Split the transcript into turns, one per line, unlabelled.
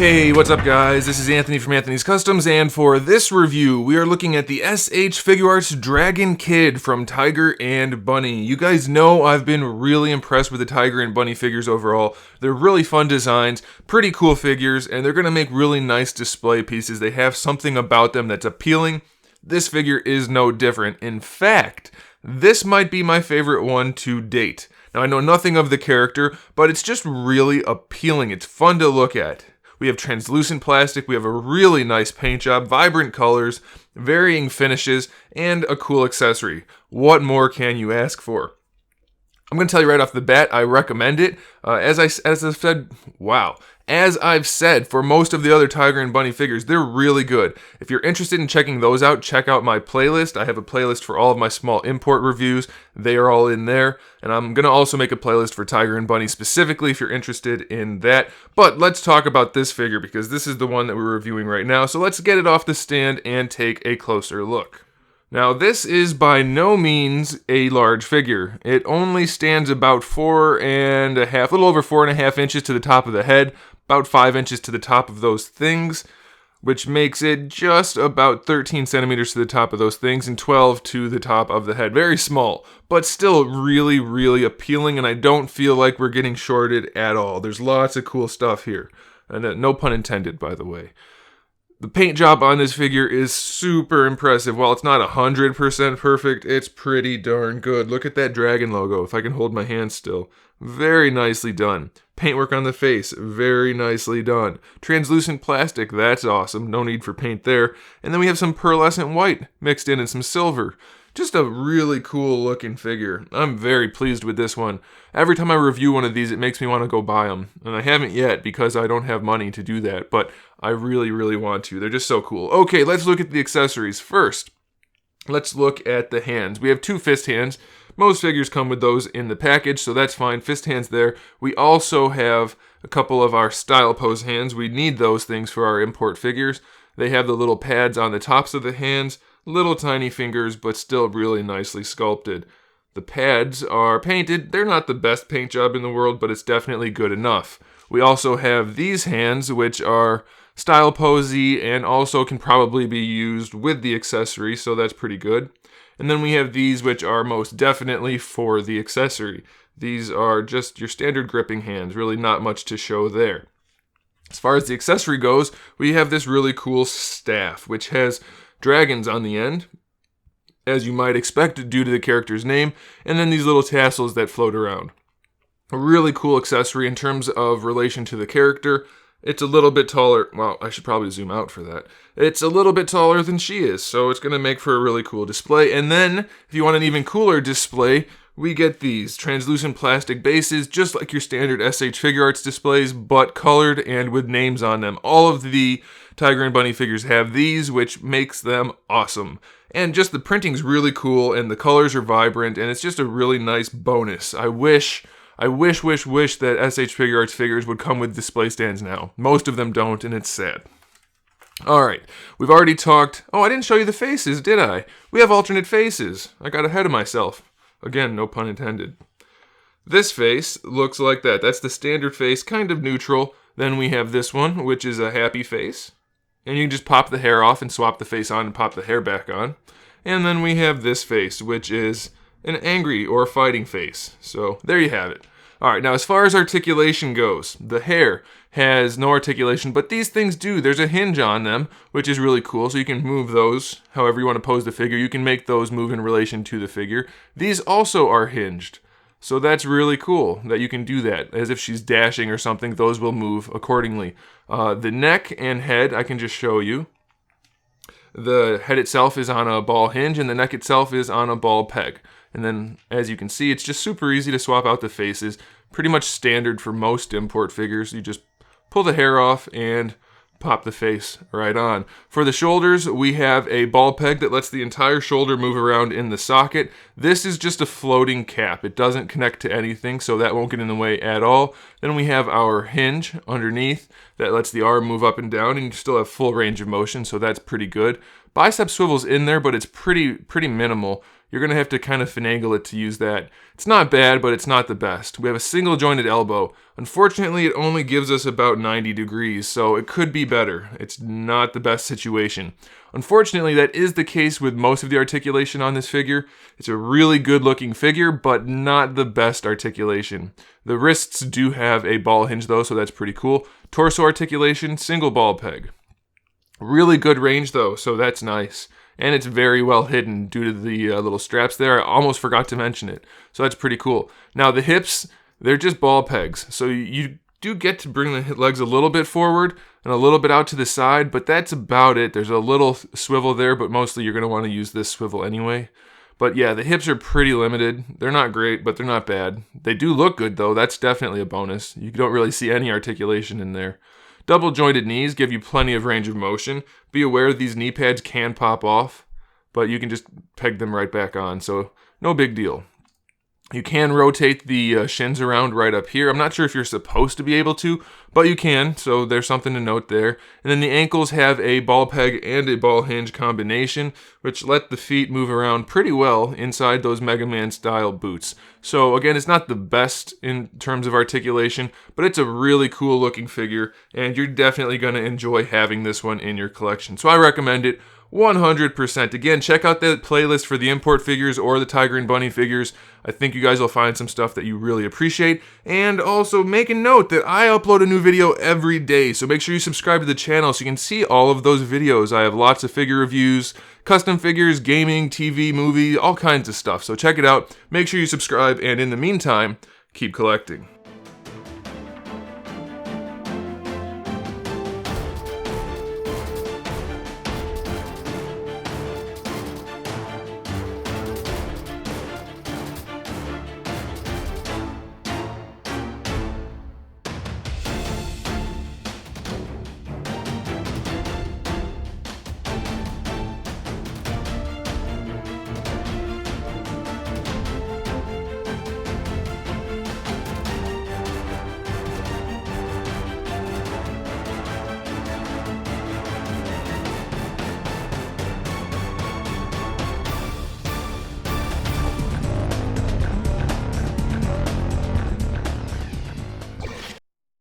Hey, what's up guys? This is Anthony from Anthony's Customs, and for this review, we are looking at the SH Figuarts Dragon Kid from Tiger and Bunny. You guys know I've been really impressed with the Tiger and Bunny figures overall. They're really fun designs, pretty cool figures, and they're gonna make really nice display pieces. They have something about them that's appealing. This figure is no different. In fact, this might be my favorite one to date. Now, I know nothing of the character, but it's just really appealing. It's fun to look at. We have translucent plastic, we have a really nice paint job, vibrant colors, varying finishes, and a cool accessory. What more can you ask for? I'm going to tell you right off the bat, I recommend it. As I've said, for most of the other Tiger and Bunny figures, they're really good. If you're interested in checking those out, check out my playlist. I have a playlist for all of my small import reviews. They are all in there. And I'm going to also make a playlist for Tiger and Bunny specifically if you're interested in that. But let's talk about this figure because this is the one that we're reviewing right now. So let's get it off the stand and take a closer look. Now, this is by no means a large figure. It only stands about 4.5, a little over 4.5 inches to the top of the head, about 5 inches to the top of those things, which makes it just about 13 centimeters to the top of those things and 12 to the top of the head. Very small, but still really, really appealing, and I don't feel like we're getting shorted at all. There's lots of cool stuff here, and no pun intended, by the way. The paint job on this figure is super impressive. While it's not 100% perfect, it's pretty darn good. Look at that dragon logo, if I can hold my hand still. Very nicely done. Paintwork on the face, very nicely done. Translucent plastic, that's awesome. No need for paint there. And then we have some pearlescent white mixed in and some silver. Just a really cool looking figure. I'm very pleased with this one. Every time I review one of these, it makes me want to go buy them. And I haven't yet because I don't have money to do that, but I really, really want to. They're just so cool. Okay, let's look at the accessories. First, let's look at the hands. We have 2 fist hands. Most figures come with those in the package, so that's fine. Fist hands there. We also have a couple of our style pose hands. We need those things for our import figures. They have the little pads on the tops of the hands. Little tiny fingers, but still really nicely sculpted. The pads are painted. They're not the best paint job in the world, but it's definitely good enough. We also have these hands, which are style posy and also can probably be used with the accessory, so that's pretty good. And then we have these, which are most definitely for the accessory. These are just your standard gripping hands, really not much to show there. As far as the accessory goes, we have this really cool staff, which has dragons on the end, as you might expect due to the character's name, and then these little tassels that float around. A really cool accessory in terms of relation to the character. It's a little bit taller. Well, I should probably zoom out for that. It's a little bit taller than she is, so it's going to make for a really cool display. And then, if you want an even cooler display, we get these translucent plastic bases, just like your standard SH Figuarts displays, but colored and with names on them. All of the Tiger and Bunny figures have these, which makes them awesome. And just the printing's really cool, and the colors are vibrant, and it's just a really nice bonus. I wish that SH Figuarts figures would come with display stands now. Most of them don't, and it's sad. Alright, we've already talked... Oh, I didn't show you the faces, did I? We have alternate faces. I got ahead of myself. Again, no pun intended. This face looks like that. That's the standard face, kind of neutral. Then we have this one, which is a happy face. And you can just pop the hair off and swap the face on and pop the hair back on. And then we have this face, which is an angry or fighting face. So there you have it. Alright, now as far as articulation goes, the hair has no articulation, but these things do. There's a hinge on them, which is really cool, so you can move those however you want to pose the figure. You can make those move in relation to the figure. These also are hinged, so that's really cool that you can do that. As if she's dashing or something, those will move accordingly. The neck and head, I can just show you. The head itself is on a ball hinge, and the neck itself is on a ball peg. And then, as you can see, it's just super easy to swap out the faces. Pretty much standard for most import figures. You just pull the hair off and pop the face right on. For the shoulders, we have a ball peg that lets the entire shoulder move around in the socket. This is just a floating cap. It doesn't connect to anything, so that won't get in the way at all. Then we have our hinge underneath that lets the arm move up and down, and you still have full range of motion, so that's pretty good. Bicep swivel's in there, but it's pretty minimal. you're going to have to kind of finagle it to use that. It's not bad, but it's not the best. We have a single jointed elbow. Unfortunately, it only gives us about 90 degrees, so it could be better. It's not the best situation. Unfortunately, that is the case with most of the articulation on this figure. It's a really good looking figure, but not the best articulation. The wrists do have a ball hinge though, so that's pretty cool. Torso articulation, single ball peg. Really good range though, so that's nice. And it's very well hidden due to the little straps there. I almost forgot to mention it, so that's pretty cool. Now the hips, they're just ball pegs, so you do get to bring the legs a little bit forward and a little bit out to the side, but that's about it. There's a little swivel there, but mostly you're going to want to use this swivel anyway. But yeah, the hips are pretty limited. They're not great, but they're not bad. They do look good though. That's definitely a bonus. You don't really see any articulation in there. Double jointed knees give you plenty of range of motion. Be aware these knee pads can pop off, but you can just peg them right back on, so no big deal. You can rotate the shins around right up here. I'm not sure if you're supposed to be able to, but you can, so there's something to note there. And then the ankles have a ball peg and a ball hinge combination, which let the feet move around pretty well inside those Mega Man style boots. So again, it's not the best in terms of articulation, but it's a really cool looking figure, and you're definitely going to enjoy having this one in your collection. So I recommend it 100%. Again, check out the playlist for the import figures or the Tiger and Bunny figures. I think you guys will find some stuff that you really appreciate. And also make a note that I upload a new video every day, so make sure you subscribe to the channel so you can see all of those videos. I have lots of figure reviews, custom figures, gaming, TV, movie, all kinds of stuff. So check it out. Make sure you subscribe, and in the meantime, keep collecting.